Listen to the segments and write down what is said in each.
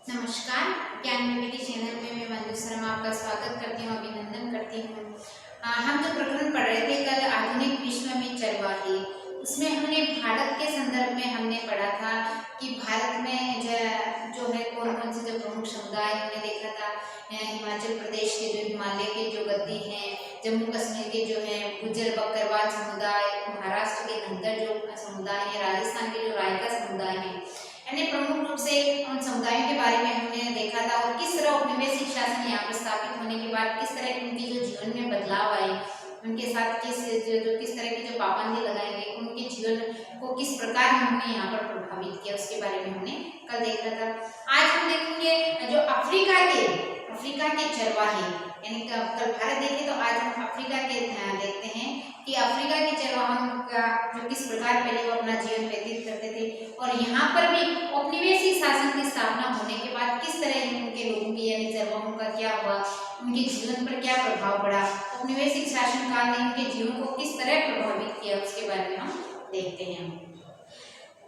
नमस्कार। ज्ञान मेडिटी चैनल में मैं मंजू शर्मा आपका स्वागत करती हूँ, अभिनंदन करती हूँ। हम जो प्रकरण पढ़ रहे थे कल, आधुनिक विश्व में चरवाहे, उसमें हमने भारत के संदर्भ में हमने पढ़ा था कि भारत में जो है कौन कौन से जो प्रमुख समुदाय हमने देखा था। हिमाचल प्रदेश के जो हिमालय के जो गद्दी हैं, जम्मू कश्मीर के जो है गुज्जर बकरवाल समुदाय, महाराष्ट्र के धनगर जो समुदाय है, राजस्थान के जो रायका समुदाय है, यानी प्रमुख रूप से उन समुदायों के बारे में हमने देखा था और किस तरह उपनिवेशिक शासन यहाँ पर स्थापित होने के बाद किस तरह उनके जो जीवन में बदलाव आए, उनके साथ किस तरह की जो पाबंदी लगाई गई, उनके जीवन को किस प्रकार उन्होंने यहाँ पर प्रभावित किया, उसके बारे में हमने कल देखा था। आज हम देखेंगे जो अफ्रीका के चरवाहे, यानी कल भारत देखे तो आज हम अफ्रीका के देखते हैं कि अफ्रीका के चरवाहों का जो किस प्रकार पहले वो अपना जीवन व्यतीत करते थे और यहाँ पर भी औपनिवेशिक शासन की स्थापना होने के बाद किस तरह उनके लोगों की यानी चरवाहों का क्या हुआ, उनके जीवन पर क्या प्रभाव पड़ा, औपनिवेशिक शासन काल ने उनके जीवन को किस तरह प्रभावित किया, उसके बारे में हम देखते हैं।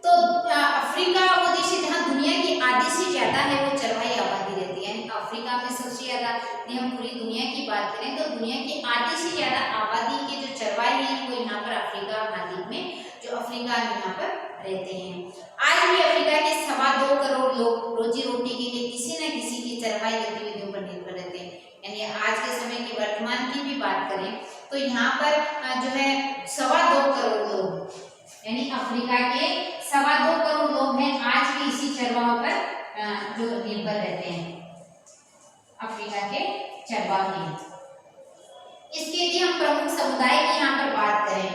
तो अफ्रीका वो देश है जहाँ दुनिया की आधी से ज्यादा है वो चरवाही आबादी रहती है। अफ्रीका में सबसे ज्यादा, यदि हम पूरी दुनिया की बात करें तो दुनिया की आधी से ज्यादा आबादी के जो चरवाही हैं वो यहाँ पर अफ्रीका महाद्वीप में जो अफ्रीका में यहाँ पर रहते हैं। आज भी अफ्रीका के 2.25 करोड़ लोग रोजी रोटी के लिए किसी न किसी की चरवाही गतिविधियों पर निर्भर रहते हैं। यानी आज के समय के वर्तमान की भी बात करें तो यहाँ पर जो है 2.25 करोड़ लोग, यानी अफ्रीका के 2.25 करोड़ लोग हैं आज भी इसी चरवाहों पर जो निर्भर रहते हैं, अफ्रीका के चरवाहे। इसके लिए हम प्रमुख समुदाय की यहाँ पर बात करें,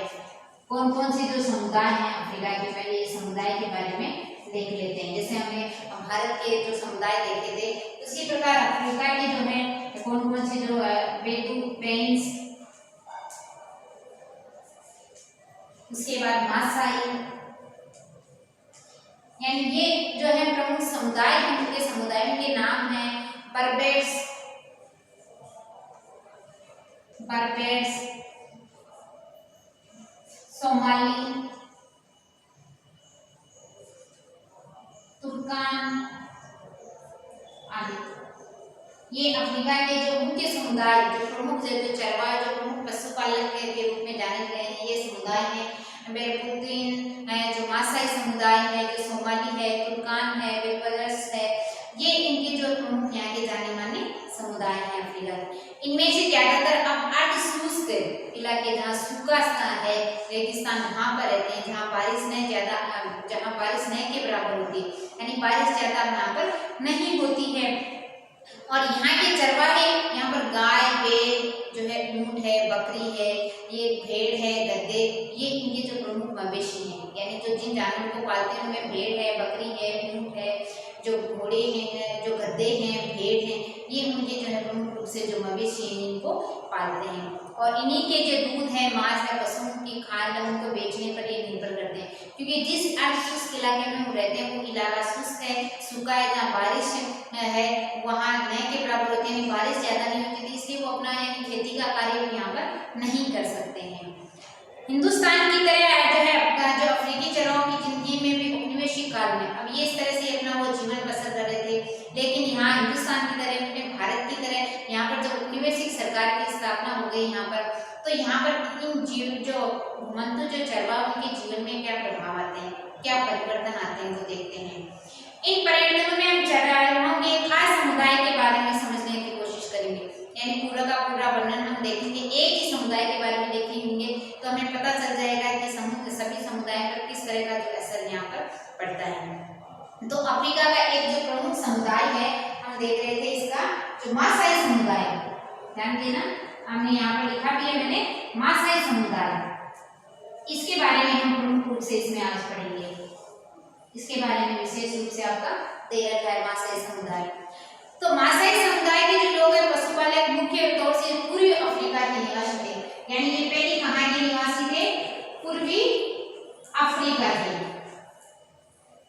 कौन कौन से जो समुदाय हैं अफ्रीका के, पहले ये समुदाय के बारे में देख लेते हैं। जैसे हमने भारत के जो समुदाय देखे थे, उसी प्रकार अफ्रीका के जो है कौन कौन से जो बेटू, पेंस, उसके बाद मासाई, यानी ये जो है प्रमुख समुदाय हैं। उनके समुदायों के नाम हैं बर्बेर्स, सोमाली, तुर्कान आदि। ये अफ्रीका के जो मुख्य समुदाय, जो प्रमुख जो चरवाहे, जो प्रमुख पशुपालक के रूप में जाने गए हैं, ये समुदाय हैं। बेरपुतीन है, जो मासाई समुदाय है, जो सोमाली है, तुर्कान है, बेरबर्स है, ये इनके जो प्रमुख यहाँ के जाने माने समुदाय हैं अफ्रीका। इनमें से ज्यादातर अब अर्धशुष्क इलाके, जहाँ सूखा स्थान है, रेगिस्तान, वहां पर रहते हैं, जहाँ बारिश नहीं के बराबर होती है, यानी बारिश ज्यादा यहाँ पर नहीं होती है। और यहाँ के चरवाहे, यहाँ पर गाय, बैल जो है, ऊंट है, बकरी है, ये भेड़ है, गधे, ये इनके जो प्रमुख मवेशी हैं, यानी जो जिन जानवरों को पालते हैं उनमें भेड़ है, बकरी है, ऊंट है, जो घोड़े हैं, जो गधे हैं, भेड़ हैं, ये उनके जो है प्रमुख रूप से जो मवेशी हैं इनको पालते हैं। और इन्हीं के जो दूध है, मांस है, पशुओं की खाल उनको बेचने पर ये निर्भर करते हैं, क्योंकि जिस अर्धशुष्क इलाके में वो रहते हैं वो इलाका शुष्क है, सूखा है, जहाँ बारिश है वहाँ न के बराबर होती है, बारिश ज्यादा नहीं होती थी, इसलिए वो अपना यानी खेती का कार्य भी यहाँ पर नहीं कर सकते हैं। हिंदुस्तान की तरह जो है जो अफ्रीकी चरवाहों की जिंदगी में भी औपनिवेशिक काल में अब ये इस तरह से अपना वो जीवन बसर कर रहे थे, लेकिन यहाँ हिंदुस्तान की तरह, अपने भारत की तरह यहाँ पर जब औपनिवेशिक सरकार की स्थापना हो गई यहाँ पर, तो यहाँ पर इन जो घुमंतु जो चरवाह उनके जीवन में क्या प्रभाव आते हैं, क्या परिवर्तन आते हैं, वो देखते हैं। इन परिवर्तनों में हम चरवाहों के खास समुदाय के बारे में समझने की कोशिश करेंगे, यानी पूरा का पूरा वर्णन हम देखेंगे। एक ही समुदाय के बारे में देखेंगे तो हमें पता चल जाएगा कि सभी समुदाय पर किस तरह का जो असर यहाँ पर पड़ता है। तो अफ्रीका का एक जो प्रमुख समुदाय है हम देख रहे थे, इसका जो मासाई समुदाय, ध्यान देना, हमने यहाँ पर लिखा भी है मैंने, मासाई समुदाय, इसके बारे में हम प्रमुख रूप से इसमें आज पढ़ेंगे। इसके बारे में विशेष रूप से आपका दे रखा है मासाई समुदाय। तो मासाई समुदाय के जो लोग हैं पशुपालक मुख्य तौर से पूर्वी अफ्रीका के निवासी थे, यानी ये पहले कहाँ के निवासी थे, पूर्वी अफ्रीका के,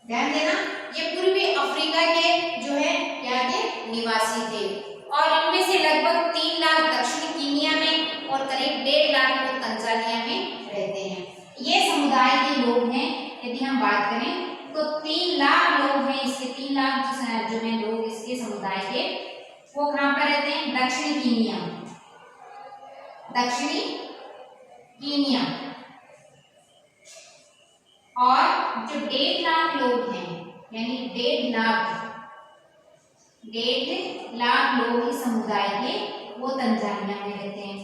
ध्यान देना, ये पूर्वी अफ्रीका के जो है यहाँ के निवासी थे। और इनमें से लगभग 3 लाख दक्षिण कीनिया में और करीब 1.5 लाख लोग तंजानिया में रहते हैं। ये समुदाय के लोग हैं, यदि हम बात करें तो 3 लाख लोग हैं, इसके 3 लाख जो है लोग इस वो कहाँ पर रहते हैं? दक्षिणी कीनिया, दक्षिणी कीनिया। और जो 1.5 लाख लोग हैं, यानी 1.5 लाख लोग इस समुदाय के वो तंजानिया में रहते हैं,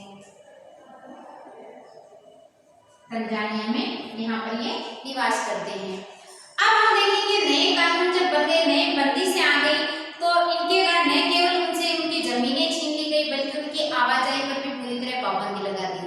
तंजानिया में यहाँ पर ये निवास करते हैं। अब हम देखेंगे नए कानून जब बन गए, नए बंदी से आ गई, तो इनके कारण न केवल उनसे उनकी जमीनें छीन ली गई बल्कि उनकी आवाजाही पर भी पूरी तरह पाबंदी लगा दी।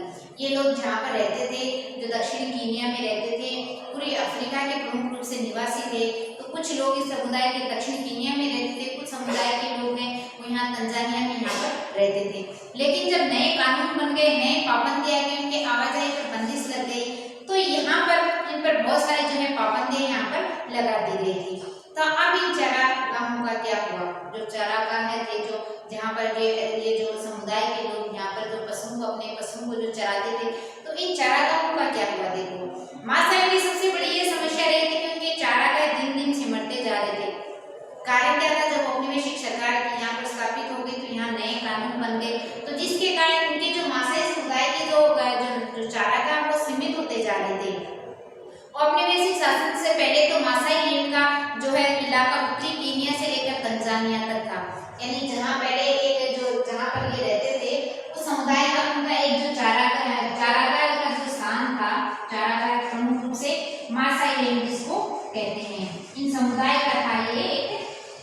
ये लोग जहाँ पर रहते थे, जो दक्षिणी कीनिया में रहते थे, पूरे अफ्रीका के प्रमुख रूप से निवासी थे। तो कुछ लोग इस समुदाय के दक्षिण कीनिया में रहते थे, कुछ समुदाय के लोग हैं वो यहाँ तंजानिया में यहाँ पर रहते थे। लेकिन जब नए कानून बन गए, नए पाबंदी आ गई, उनके आवाजाही पर बंदिश लग गई, तो यहाँ पर इन पर बहुत सारे जो है पाबंदियां यहाँ पर लगा दी गई थी। तो अब इन चारागाहों का क्या हुआ? जो चारागाह है थे, जो जहाँ पर ये जो समुदाय के लोग यहाँ पर जो पशुओं को, अपने पशुओं को जो चराते थे, तो इन चारागाहों का क्या हुआ? देखो, मासाई की सबसे बड़ी ये समस्या रही थी कि उनके चारागाह दिन दिन सिमटते जा रहे थे। कारण क्या था? जब औपनिवेशिक सरकार यहाँ पर स्थापित हो गई तो यहाँ नए कानून बन गए, तो जिसके कारण उनके जो मासाई समुदाय के जो चारागाह वो सीमित होते जा रहे थे। औपनिवेशिक शासन से पहले तो मासाई लैंड का जो है इलाका उत्तरी कीनिया से लेकर तंजानिया तक था, यानी जहाँ पहले एक जो जहाँ पर ये रहते थे उस समुदाय का उनका एक जो चारागाह का जो स्थान था, चारागाह प्रमुख रूप से मासाई लैंड जिसको कहते हैं, इन समुदाय का था ये एक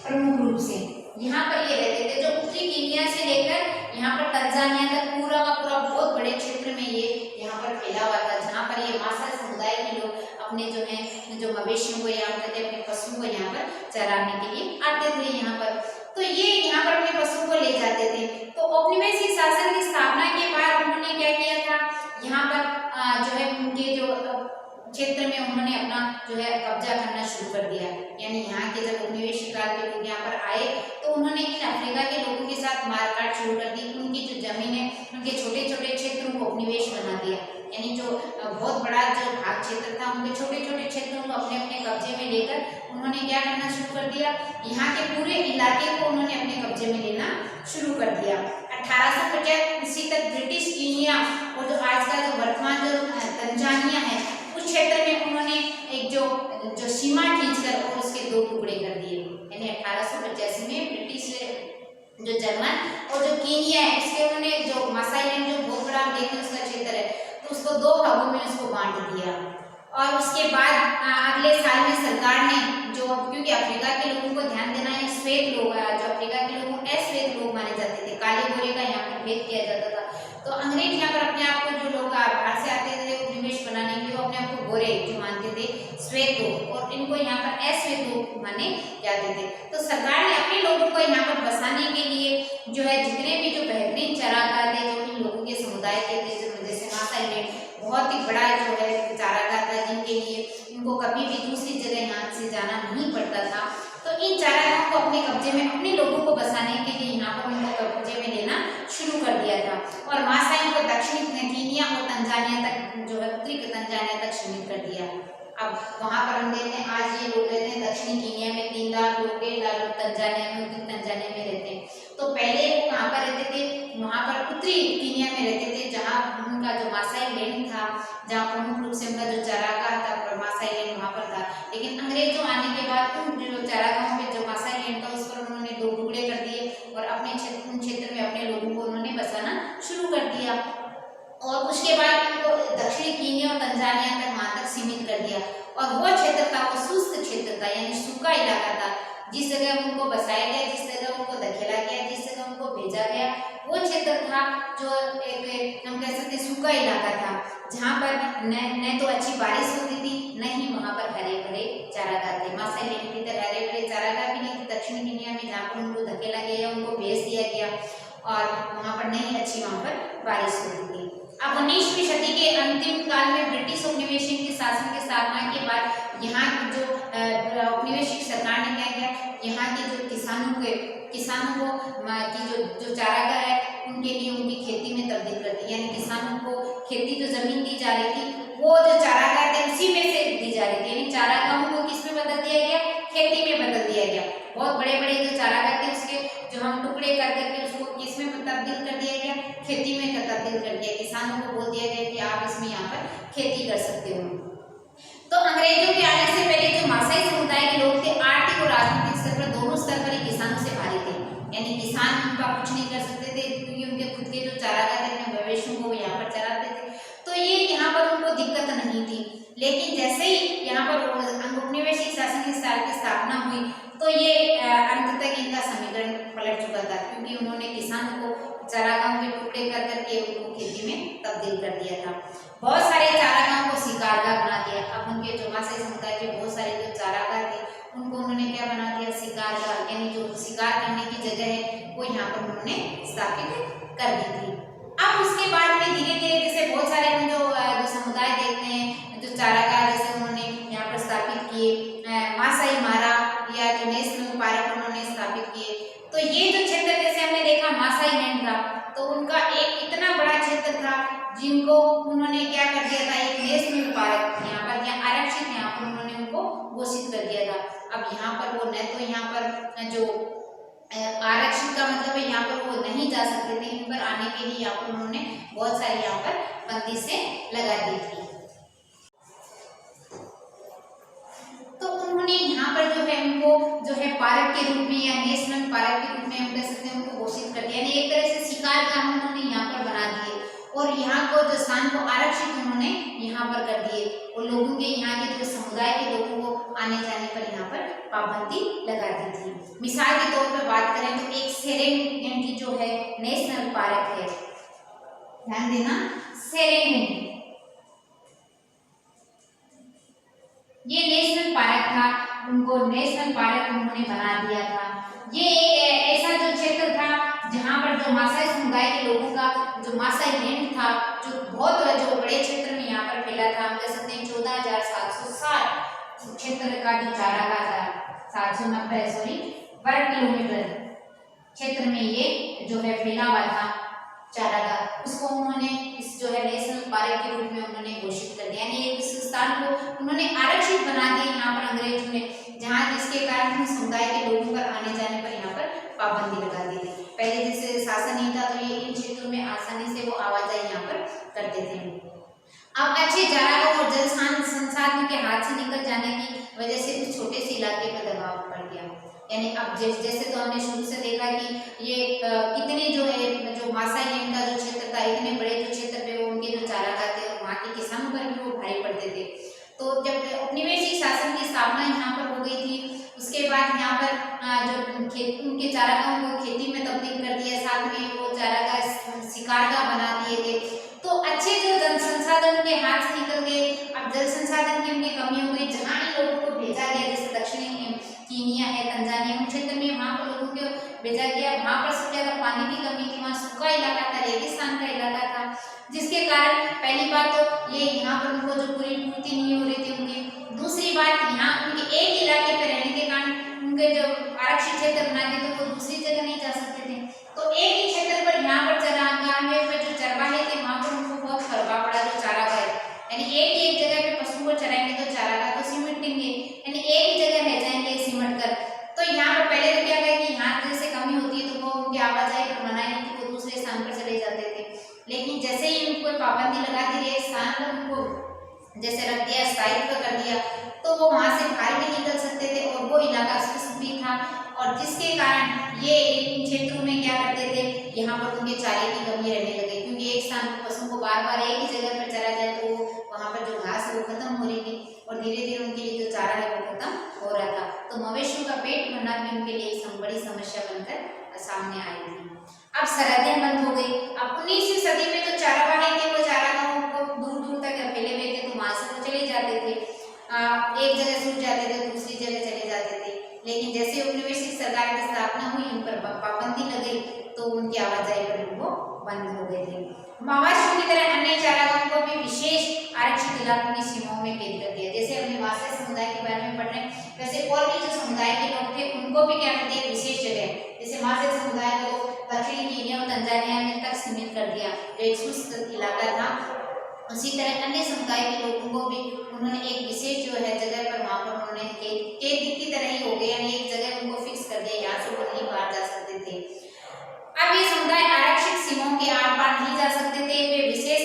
प्रमुख रूप से। यहाँ पर ये रहते थे, जो उत्तरी कीनिया से लेकर यहाँ पर तंजानिया तक पूरा का पूरा बहुत बड़े क्षेत्र में ये यहाँ पर फैला हुआ था, जहाँ पर ये मासाई समुदाय के लोग अपने जो है जो मवेशियों को यहाँ पर, अपने पशुओं को यहाँ पर चराने के लिए आते थे यहाँ पर। तो ये यहाँ पर अपने पशुओं को ले जाते थे। तो औपनिवेशिक शासन की स्थापना के बाद उन्होंने क्या किया था, यहाँ पर जो है उनके जो क्षेत्र में उन्होंने अपना जो है कब्जा करना शुरू कर दिया। यानी यहाँ के जब उपनिवेशिक काल के लोग यहाँ पर आए तो उन्होंने इन अफ्रीका के लोगों के साथ मारकाट शुरू कर दी। उनकी जो जमीन है, उनके छोटे छोटे क्षेत्रों को उपनिवेश बना दिया, यानी जो बहुत बड़ा जो भाग क्षेत्र था उनके छोटे छोटे क्षेत्रों को अपने अपने कब्जे में लेकर उन्होंने क्या करना शुरू कर दिया, यहाँ के पूरे इलाके को उन्होंने अपने कब्जे में लेना शुरू कर दिया। 1850 तक ब्रिटिश कीनिया और जो आज का जो वर्तमान जो तंजानिया है उस क्षेत्र में उन्होंने एक जो सीमा खींचकर और उसके 2 टुकड़े कर दिए। यानी 1885 में ब्रिटिश जो जर्मन और जो कीनिया है उसके उन्होंने जो मासाई लैंड जो बहुत बड़ा देखें उसका क्षेत्र है तो उसको 2 भागों में उसको बांट दिया। और उसके बाद अगले साल में सरकार ने जो, क्योंकि अफ्रीका के लोगों को ध्यान देना है, श्वेत लोग जो अफ्रीका के लोगों अश्वेत लोग माने जाते थे, काले गोरे का यहाँ पर भेद किया जाता था। तो अंग्रेज यहाँ पर अपने आप को जो लोग बाहर से आते थे उपनिवेश बनाने के लिए वो अपने आप को गोरे जो मानते थे, श्वेत लोग, और इनको यहाँ पर अश्वेत लोग माने जाते थे। तो सरकार ने अपने लोगों को यहाँ पर बसाने के लिए जो है जितने भी जो बेहतरीन चारागाह थे जो इन लोगों के समुदाय के थे, जैसे मासाई लैंड बहुत ही बड़ा जो है चारागाह था जिनके लिए इनको कभी भी दूसरी जगह यहाँ से जाना नहीं पड़ता था। तो इन चारागाहों को अपने कब्जे में, अपने लोगों को बसाने के लिए यहाँ पर उनको कब्जे में लेना शुरू कर दिया था और मासाई को दक्षिणी कीनिया और तंजानिया तक जो है उत्तरी तंजानिया तक सीमित कर दिया। अब वहाँ पर हम देखते हैं आज ये लोग रहते हैं दक्षिणी कीनिया में 3 लाख लोग, 1.5 लाख लोग तंजानिया में, उत्तरी तंजानिया में रहते हैं। तो पहले वो कहाँ पर रहते थे, वहाँ पर उत्तरी कीनिया में रहते थे जहाँ उनका जो मासाई लैंड था, जहाँ प्रमुख रूप से उनका जो चारागाह था मासाई लैंड वहाँ पर था। लेकिन अंग्रेजों आने के बाद उन जो चारागाहों में जो मासाई लैंड था उस पर उन्होंने 2 टुकड़े कर दिए और अपने क्षेत्र में अपने लोगों को उन्होंने बसाना शुरू कर दिया। और उसके बाद उनको दक्षिणी कीनिया और तंजानिया तक वहाँ तक सीमित कर दिया। और वो क्षेत्र था वो शुष्क क्षेत्र था, यानी सूखा इलाका था। जिस जगह उनको बसाया गया, जिस जगह उनको धकेला गया, जिस जगह उनको भेजा गया वो क्षेत्र था जो एक हम कह सकते सूखा इलाका था, जहाँ पर न तो अच्छी बारिश होती थी, न ही वहाँ पर हरे भरे चारागाह थे। मासाई लैंड की तरह हरे भरे चारागाह भी नहीं थे दक्षिण कीनिया में, जहाँ पर उनको धकेला गया, उनको भेज दिया गया और वहाँ पर नहीं अच्छी वहाँ पर बारिश होती थी। अब 19वीं सदी के अंतिम काल में ब्रिटिश उपनिवेशिक के शासन की स्थापना के बाद यहाँ की जो उपनिवेशिक सरकार ने क्या किया, यहाँ के जो किसानों को की जो चारागाह है उनके लिए उनकी खेती में तब्दील कर दी। यानी किसानों को खेती जो जमीन दी जा रही थी वो जो चारागाह थे उसी में से दी जा रही थी, यानी चारागाहों को किस में बदल दिया गया, खेती में बदल दिया गया। बहुत बड़े बड़े जो चारागाह थे उसके जो हम टुकड़े कर करके किसानों को बोल दिया गया कि आप इसमें यहाँ पर खेती कर सकते हो। तो अंग्रेजों के आने से पहले जो मासाई समुदाय के लोग थे, आर्थिक और राजनीतिक स्तर पर दोनों स्तर पर ही किसानों से भारी थे। यानी किसान उनका कुछ नहीं कर सकते थे, क्योंकि उनके खुद के जो चारागाह थे अपने मवेशियों को यहाँ पर चराते थे, तो ये यहाँ पर उनको दिक्कत नहीं थी। लेकिन जैसे ही यहाँ पर औपनिवेशिक शासन की स्थापना हुई, तो ये अंत तक इनका समीकरण पलट चुका था, क्योंकि उन्होंने किसानों को चारागाहों के टुकड़े कर करके उनको खेती में तब्दील कर दिया था। बहुत सारे चारागाहों को शिकारगाह बना दिया। अब उनके जो मासाई समुदाय के बहुत सारे जो चारागाह थे, उनको उन्होंने क्या बना दिया, शिकारगाह, यानी जो शिकार करने की जगह है वो यहाँ पर उन्होंने स्थापित कर दी थी। अब उसके बाद में धीरे धीरे जैसे बहुत सारे हम जो समुदाय देखते हैं, जो चारागाह जैसे उन्होंने यहाँ पर स्थापित किए, मासाई मारा या जो नेशनल पार्क उन्होंने स्थापित किए। तो ये जो क्षेत्र जैसे हमने देखा मासाई लैंड था, तो उनका एक इतना बड़ा क्षेत्र था जिनको उन्होंने क्या कर दिया था, एक नेशनल पार्क यहाँ पर या आरक्षित यहाँ पर उन्होंने उनको घोषित कर दिया था। अब यहाँ पर वो न तो यहाँ पर जो आरक्षित का मतलब है यहाँ पर वो नहीं जा सकते थे, इन पर आने के लिए यहाँ पर उन्होंने बहुत सारी यहाँ पर बंदिशें लगा दी थी। तो उन्होंने यहाँ पर जो है उनको जो है पार्क के रूप में या नेशनल पार्क के रूप में हम कह सकते हैं उनको घोषित कर दिया, यानी एक तरह से शिकार का उन्होंने यहाँ पर बना दिए और यहाँ को जो स्थान को आरक्षित उन्होंने यहाँ पर कर दिए और लोगों के यहाँ के जो समुदाय के लोगों को आने जाने पर यहाँ पर पाबंदी लगा दी थी। मिसाल के तौर पर बात करें तो एक सेरेंगेटी जो है नेशनल पार्क है, ध्यान देना, सेरेंगेटी ये नेशनल पार्क था, उनको नेशनल पार्क उन्होंने बना दिया था। ये एक ऐसा जो क्षेत्र था जहाँ पर जो मासाई समुदाय के लोगों का जो मासाई लैंड था, जो बहुत जो बड़े क्षेत्र में यहाँ पर फैला था, हम कह सकते हैं 14,760 क्षेत्र का जो चारागाह था, 790 वर्ग किलोमीटर क्षेत्र में ये जो है फैला हुआ था चारागाह, उसको उन्होंने इस जो है नेशनल पार्क के रूप में उन्होंने घोषित कर दिया, यानी इस स्थान को उन्होंने आरक्षित बना दिया यहाँ पर अंग्रेजों ने, जहाँ जिसके कारण समुदाय के लोगों पर आने जाने पर यहाँ पर पाबंदी लगा दी थी। पहले जैसे शासन नहीं था तो ये इन क्षेत्रों में आसानी से वो आवाजाही यहाँ पर करते थे। अब अच्छे चारागाह और जल संसाधन के हाथ से निकल जाने की वजह से उस छोटे से इलाके पर दबाव पड़ गया। यानी अब जैसे तो हमने शुरू से देखा कि ये कितने जो है जो मासाई लैंड का जो क्षेत्र था, इतने बड़े जो क्षेत्र पे वो उनके जो चारागाह थे और वहाँ के किसानों पर भी वो भारी पड़ते थे। तो जब औपनिवेशिक शासन की स्थापना यहाँ पर हो गई थी, उसके बाद यहाँ पर जो उनके चारागाहों को खेती में तब्दील कर दिया, साथ में वो चारागाह शिकारगाह बना दिए थे। तो अच्छे जो जल संसाधन के हाथ से निकल गए। अब जल संसाधन की उनकी कमी हो गई, जहाँ इन लोगों को भेजा गया, जैसे दक्षिणी कीनिया है, तंजानिया, उन क्षेत्र में वहाँ पर लोगों को भेजा गया, वहाँ पर सबसे ज़्यादा पानी की कमी थी, वहाँ सूखा इलाका था, रेगिस्तान का इलाका था, जिसके कारण पहली बात तो ये यहाँ पर उनको जो पूरी पूर्ति नहीं हो रही थी उनकी। दूसरी बात, यहाँ उनके एक इलाके पर रहने के कारण उनके जो आरक्षित क्षेत्र बना दिए तो वो दूसरी जगह नहीं जा सकते थे। तो एक ही क्षेत्र पर यहाँ पर चारागाह में जो चरवाहे थे वहाँ पर उनको बहुत फरका पड़ा जो चारागाह, यानी एक ही एक जगह पे पशुओं को चराएंगे तो चारागाह तो सिमटेंगे, यानी एक ही जगह रह जाएंगे सिमट कर। तो यहाँ पर पहले तो क्या गया कि यहाँ जैसे कमी होती है तो वो उनकी आवाजाही पर मनाही नहीं थी, वो दूसरे स्थान पर चले जाते थे। लेकिन जैसे ही उनको पाबंदी लगा दी गई, स्थान पर उनको जैसे रख दिया, स्थायित्व कर दिया, तो वो वहाँ से बाहर भी निकल सकते थे और वो इलाका सुरक्षित भी था, और जिसके कारण ये इन क्षेत्रों में क्या करते थे, यहाँ पर उनके चारे की कमी रहने लगी, क्योंकि एक स्थान पर पशुओं को बार बार एक ही जगह पर चरा जाए तो वहाँ पर जो घास है वो खत्म हो रही थी और धीरे धीरे उनके लिए जो चारा है वो खत्म हो रहा था। तो मवेशियों का पेट भरना भी उनके लिए एक बड़ी समस्या बनकर सामने आई थी। अब सरहदें बंद हो गई। अब 19वीं सदी में जो चारागाह थे वो चारागाहों को दूर दूर तक फैले हुए थे, तो वहाँ से वो चले जाते थे, एक जगह सूख जाते थे, दूसरी जगह चले जाते थे। लेकिन जैसे औपनिवेशिक सरकार की स्थापना हुई, उन पर पाबंदी लग गई, तो उनकी आवाजाही पर वो बंद हो गए थे। मवेशियों की तरह अन्य चारागाहों को भी विशेष आरक्षित इलाकों की सीमाओं में कैद कर दिया। जैसे अपने मासाई समुदाय के बारे में पढ़ रहे हैं, वैसे और भी जो समुदाय के लोग थे उनको भी क्या करते हैं, विशेष जगह, जैसे मासाई समुदाय को दक्षिणी कीनिया और तंजानिया में तक सीमित कर दिया, जो एक शुष्क इलाका था। उसी तरह अन्य समुदाय के लोगों को भी उन्होंने एक विशेष जो है जगह पर वहाँ पर उन्होंने कैद की तरह ही हो गया, यानी एक जगह उनको फिक्स कर दिया, यहाँ से वो नहीं बाहर जा सकते थे। अब ये समुदाय आरक्षित सीमाओं के आर पार नहीं जा सकते थे, वे विशेष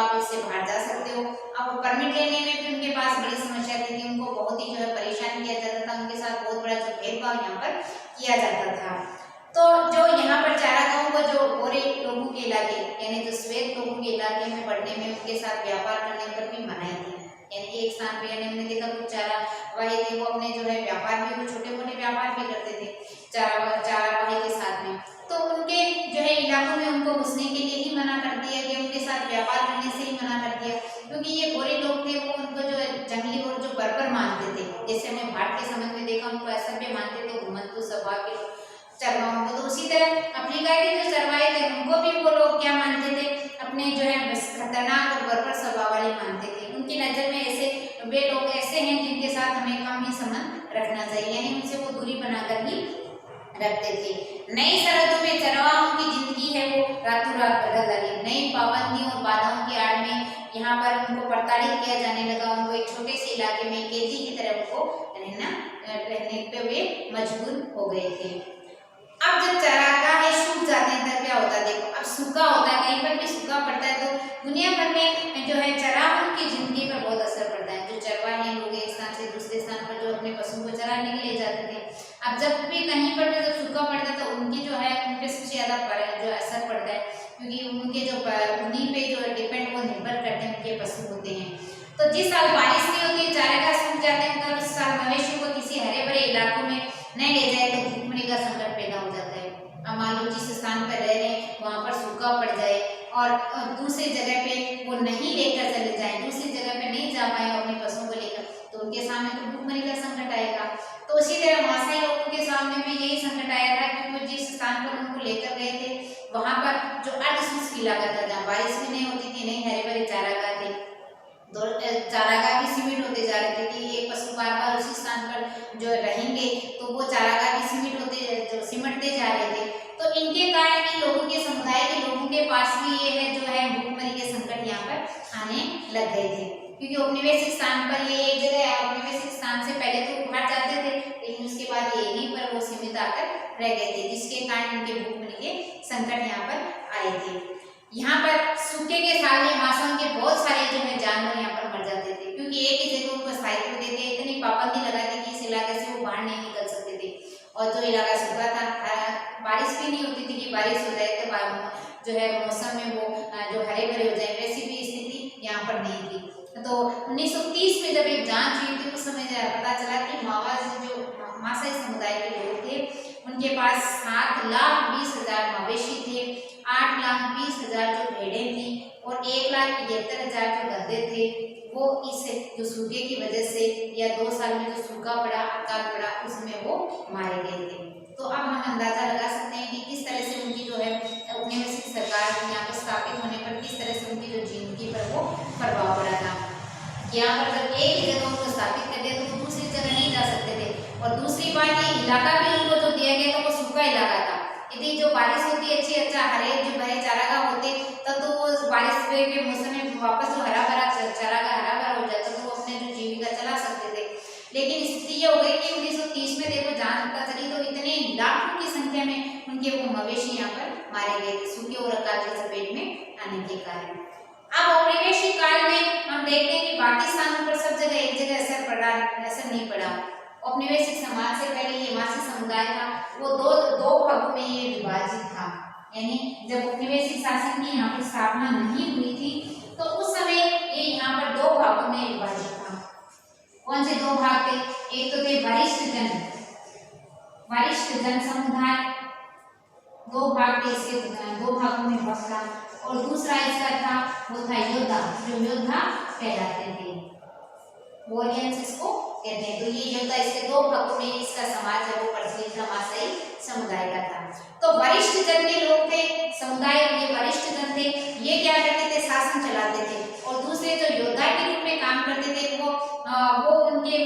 आप इससे बाहर जा सकते हो। अब परमिट लेने में भी उनके पास बड़ी समस्या थी, उनको बहुत ही जो है परेशान किया जाता था, उनके साथ बहुत बड़ा जो भेदभाव यहाँ पर किया जाता था। तो जो यहाँ पर चारागाहों को जो गोरे लोगों के इलाके यानी जो श्वेत लोगों के इलाके में बढ़ने में उनके साथ व्यापार करने पर भी मनाही थी। यानी एक स्थान पे यानी हमने देखा कुछ चारावाही थे वो अपने जो है व्यापार भी, वो छोटे मोटे व्यापार भी करते थे चारावाही के साथ में, तो उनके जो है इलाकों में उनको घुसने के लिए ही मना कर दिया गया, उनके साथ व्यापार करने से ही मना कर दिया, क्योंकि ये गोरे लोग थे वो उनको जो जंगली और जो बर्बर मानते थे। जैसे हमने भाट के समय में देखा उनको असभ्य मानते थे, घुमंतु स्वभाव के चरवाहों को, तो उसी तरह अफ्रीका के जो चरवाहे थे उनको भी वो लोग क्या मानते थे, अपने जो है खतरनाक और बर्बर स्वभाव वाले मानते थे। उनकी नजर में ऐसे वे लोग ऐसे हैं जिनके साथ हमें कम ही संबंध रखना चाहिए, यानी उनसे वो दूरी बनाकर ही रखते थे। नई सरहदों में चरवाहों की जिंदगी है वो रातों रात बदल गई, नई पाबंदियों और बाधाओं की आड़ में यहाँ पर उनको प्रताड़ित किया जाने लगा, उनको एक छोटे से इलाके में कैदी की तरह उनको रहने पे वे मजबूर हो गए थे। अब जब चारागाह सूख जाते हैं तब क्या होता है, देखो अब सूखा होता है, कहीं पर भी सूखा पड़ता है तो दुनिया भर में जो है चराहों की जिंदगी पर बहुत असर पड़ता है। जो चरवाहे लोग एक स्थान से दूसरे स्थान पर जो अपने पशुओं को चराने के लिए जाते थे, अब जब भी कहीं पर भी जब सूखा पड़ता है तो उनकी जो है उन पर सबसे ज्यादा जो असर पड़ता है, क्योंकि उनके जो उन्हीं पे जो डिपेंड वो निर्भर करते हैं, उनके पशु होते हैं। तो जिस साल बारिश नहीं होती चारागाह सूख जाते हैं तब उस साल मवेशियों को किसी हरे भरे इलाकों में नहीं ले जाए तो भूखमरी का संकट पैदा हो जाता है। अब मान लो जिस स्थान पर रह रहे हैं वहां पर सूखा पड़ जाए और दूसरी जगह पे वो नहीं लेकर चले जाए, दूसरी जगह पे नहीं जा पाए अपने पशुओं को लेकर, तो उनके सामने तो भूखमरी का संकट आएगा। तो उसी तरह मासाई लोगों के सामने भी यही संकट आया था, क्योंकि जिस स्थान पर उनको लेकर गए थे वहां पर जो अर्धशुष्क इलाका था, जहाँ बारिश भी नहीं होती थी, नहीं हरे भरे चारागाह थे, चारागाह भी सीमित होते जा रहे थे कि ये पशु बार बार उसी स्थान पर जो रहेंगे तो वो चारागाह भी सीमित होते जो सिमटते जा रहे थे। तो इनके कारण इन लोगों के समुदाय के लोगों के पास भी ये है जो है भूखमरी के संकट यहाँ पर आने लग गए थे, क्योंकि औपनिवेशिक स्थान पर ये एक जगह औपनिवेशिक स्थान से पहले तो बाहर जाते थे लेकिन उसके बाद ये यहीं पर वो सीमित आकर रह गए थे, जिसके कारण उनके भूखमरी के संकट यहाँ पर आए थे। यहाँ पर सूखे के साल में मासूम के बहुत सारे जो है जानवर यहाँ पर मर जाते थे, क्योंकि एक ही जगह उनको स्थायित्व देते, इतनी पाबंदी लगा दी कि इस इलाके से वो बाहर नहीं निकल सकते थे। और जो इलाका सूखा था, बारिश भी नहीं होती थी कि बारिश हो जाए तो जो है मौसम में वो जो हरे भरे हो जाए, वैसी भी स्थिति यहाँ पर नहीं थी। तो 1930 में जब एक जांच हुई थी उस समय पता चला कि जो मासाई समुदाय के लोग थे उनके पास 7,20,000 मवेशी थे, 8,20,000 जो भेड़ें थी और 1,73,000 जो गधे थे, वो इस जो सूखे की वजह से या 2 साल में जो सूखा पड़ा, अकाल पड़ा, उसमें वो मारे गए थे। तो अब हम अंदाजा लगा सकते हैं कि किस तरह से उनकी जो है औपनिवेशिक सरकार यहाँ पर स्थापित होने पर किस तरह से उनकी जो जिंदगी पर वो प्रभाव पड़ा था। यहाँ पर जब एक ही जगह उनको स्थापित कर दिया तो वो दूसरी जगह नहीं जा सकते थे, और दूसरी बात ये इलाका भी उनको जो दिया गया था वो सूखा इलाका था। यदि जो बारिश होती अच्छी अच्छा हरे जो भरे चारागाह होते तब तो वो बारिश के मौसम में वापस जो हरा भरा चारागाह हरा भरा हो जाता तो वो अपने जो जीविका चला सकते थे। लेकिन स्थिति ये हो गई कि 1930 में देखो जांच पता चली तो इतने लाखों की संख्या में उनके वो मवेशी यहाँ पर मारे गए थे सूखे और अकाल की चपेट में आने के कारण। अब औपनिवेशिक काल में हम देखते हैं कि बाकी स्थानों पर सब जगह एक जगह असर नहीं पड़ा। औपनिवेशिक समाज से पहले ये मासी समुदाय था वो दो भागों में ये विभाजित था, यानी जब औपनिवेशिक शासन की यहाँ पर स्थापना नहीं हुई थी तो उस समय ये यहाँ पर 2 भागों में विभाजित था। कौन से 2 भाग थे? एक तो थे वरिष्ठ जन समुदाय, 2 भाग थे इसके, 2 भागों में बंटा, और दूसरा इसका था वो था योद्धा, जो योद्धा कहलाते थे, वॉरियर्स इसको कहते हैं। तो ये योद्धा इसके 2 भागों में इसका समाज है वो प्रचलित था, मासाई समुदाय का था। तो वरिष्ठ जन के लोग थे समुदाय, ये वरिष्ठ जन थे, ये क्या करते थे शासन चलाते थे, और दूसरे जो योद्धा के रूप में काम करते थे वो उनके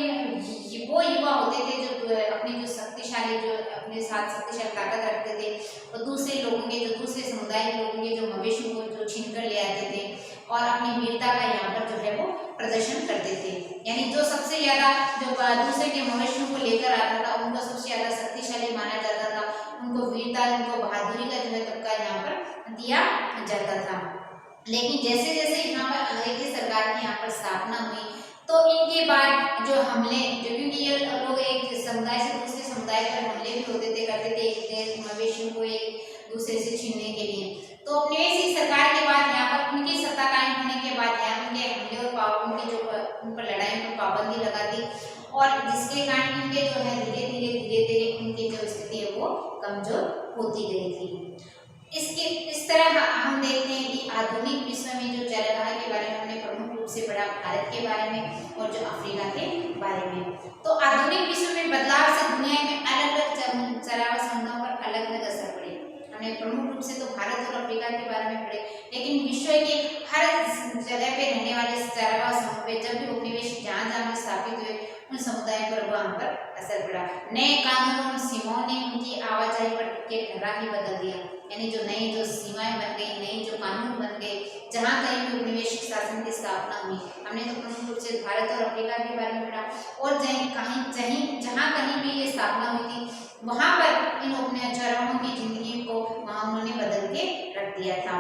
वो युवा होते थे जो अपनी जो शक्तिशाली जो अपने साथ शक्तिशाली ताकत रखते थे, और दूसरे लोगों के जो दूसरे समुदाय के लोगों के जो मवेशियों को जो छीन कर ले आते थे और अपनी वीरता का यहाँ पर जो है वो प्रदर्शन करते थे। यानी जो सबसे ज्यादा जो दूसरे के मवेशियों को लेकर आता था उनको सबसे ज्यादा शक्तिशाली माना जाता था, उनको वीरता उनको बहादुरी का जो है तबका यहाँ पर दिया जाता था। लेकिन जैसे जैसे यहाँ पर अंग्रेजी सरकार की यहाँ पर स्थापना हुई, तो इनके बाद जो हमले, जो क्योंकि ये लोग एक समुदाय से दूसरे समुदाय पर हमले भी होते थे, करते थे एक देश मवेशियों को एक दूसरे से छीनने के लिए। तो अंग्रेजी सरकार के बाद यहाँ पर उनकी सत्ता कायम होने के बाद यहाँ उनके हमले और उनके जो उन पर लड़ाई पर पाबंदी लगा दी, और जिसके कारण उनके जो है धीरे धीरे उनकी जो स्थिति है वो कमजोर होती गई थी। इसके इस तरह हम देखते हैं कि आधुनिक विश्व में जो चरवाहा के बारे में हमने प्रमुख रूप से पढ़ा, भारत के बारे में और जो अफ्रीका के बारे में। तो आधुनिक विश्व में बदलाव से दुनिया में अलग अलग चरावा समुदायों पर अलग अलग असर पड़े। हमने प्रमुख रूप से तो भारत और अफ्रीका के बारे में पढ़े, लेकिन विश्व के हर जगह पे रहने वाले चरावा समूह पे जब भी उपनिवेश जहाँ जहाँ स्थापित हुए उन समुदायों पर वहां पर असर पड़ा। नए कानूनों सीमाओं ने उनकी आवाजाही पर के ठहरा ही बदल दिया, यानी जो नई जो सीमाएं बन गई, नई जो कानून बन गए, जहाँ कहीं भी उपनिवेशिक शासन की स्थापना हुई। हमने तो प्रमुख रूप से भारत और अफ्रीका के बारे में पढ़ा, और जहाँ कहीं भी ये स्थापना हुई थी वहां पर इन उपनिवेश चरवाहों की जिंदगी को वहां उन्होंने बदल के रख दिया था।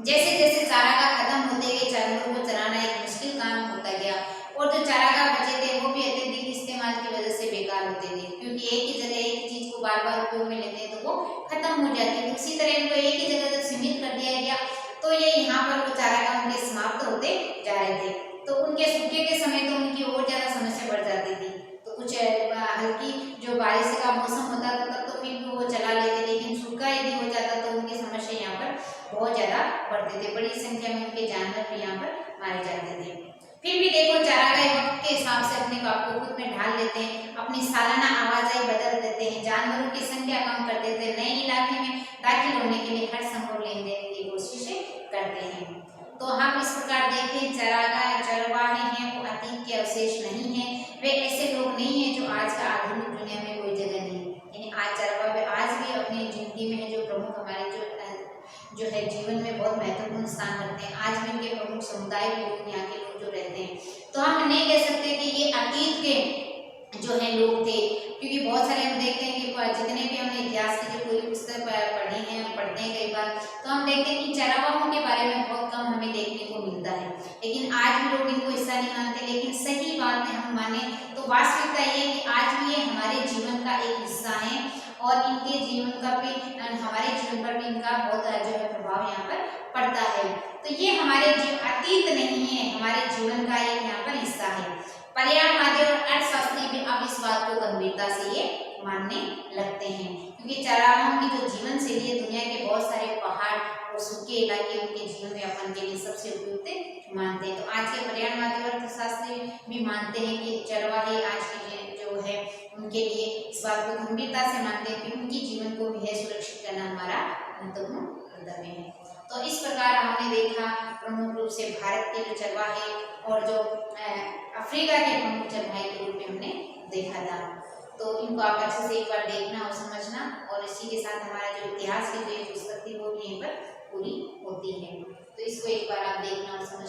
जैसे जैसे चारागाह खत्म होते गए, जानवरों को चराना एक मुश्किल काम होता गया, और जो चारागाह बचे थे वो भी अत्यधिक इस्तेमाल की वजह से बेकार होते थे, क्योंकि एक ही जगह एक ही चीज को बार बार उपयोग में लेते हैं तो वो खत्म हो जाती है। उसी तरह इनको एक ही जगह जब सीमित कर दिया गया तो ये यहाँ पर वो चारागाह उनके समाप्त होते जा रहे थे। तो उनके सूखे के समय तो उनकी और ज्यादा समस्या बढ़ जाती थी। तो कुछ हल्की जो बारिश का मौसम होता था तब तो फिर भी वो चला लेते, लेकिन सूखा यदि हो जाता तो उनकी समस्या यहाँ पर बहुत ज्यादा बढ़ते थे, बड़ी संख्या में उनके जानवर भी यहाँ पर मारे जाते थे। फिर भी देखो चारागाह वक्त के हिसाब से अपने आप को खुद में ढाल लेते हैं, अपनी सालाना आवाजाही बदल देते हैं, जानवरों की संख्या कम कर देते हैं, नए इलाके में दाखिल होने के लिए हर संभव लेन देन की कोशिश करते हैं। तो हम इस प्रकार देखते हैं चरागाह चरवाहे हैं वो अतीत के अवशेष नहीं है, वे ऐसे लोग नहीं है जो आज का आधुनिक दुनिया में कोई जगह नहीं, यानी आज चरवाहे आज भी अपनी जिंदगी में है जो प्रमुख हमारे जो है जीवन में बहुत महत्वपूर्ण स्थान रखते हैं। आज भी इनके प्रमुख समुदाय के लोग, यहाँ के लोग जो रहते हैं, तो हम नहीं कह सकते कि ये अतीत के जो है लोग थे, क्योंकि बहुत सारे हम देखते हैं कि जितने भी हमने इतिहास की जो पूरी पुस्तक पढ़ी है, हम पढ़ते हैं कई बार, तो हम देखते हैं कि चरवाहों के बारे में बहुत कम हमें देखने को मिलता है, लेकिन आज भी लोग इनको हिस्सा नहीं मानते। लेकिन सही बात है, हम माने तो वास्तविकता ये है कि आज भी ये हमारे जीवन का एक हिस्सा है, और इनके जीवन का भी हमारे जीवन पर भी इनका बहुत जो है प्रभाव यहाँ पर पड़ता है। तो ये हमारे अतीत नहीं है, हमारे जीवन का एक यहाँ पर हिस्सा है। पर्यावरणवादी और अर्थशास्त्री भी अब इस बात को गंभीरता से ये मानने लगते हैं, क्योंकि चरवाहों की जो जीवन शैली है दुनिया के बहुत सारे पहाड़ और सूखे इलाके उनके जीवन यापन के लिए सबसे उपयुक्त मानते हैं। तो आज के पर्यावरणवादी और अर्थशास्त्री भी मानते हैं कि चरवाहे आज के जो है उनके लिए इस बात को गंभीरता से मानते हैं कि उनकी जीवन को भी है सुरक्षित करना हमारा महत्वपूर्ण कर्तव्य है। तो इस प्रकार हमने देखा प्रमुख रूप से भारत के जो चरवाहे और जो अफ्रीका के प्रमुख चरवाहे के रूप में हमने देखा था। तो इनको आप अच्छे से एक बार देखना और समझना, और इसी के साथ हमारा जो इतिहास की जो पुस्तक थी वो भी यहीं पर पूरी होती है। तो इसको एक बार आप देखना और समझना।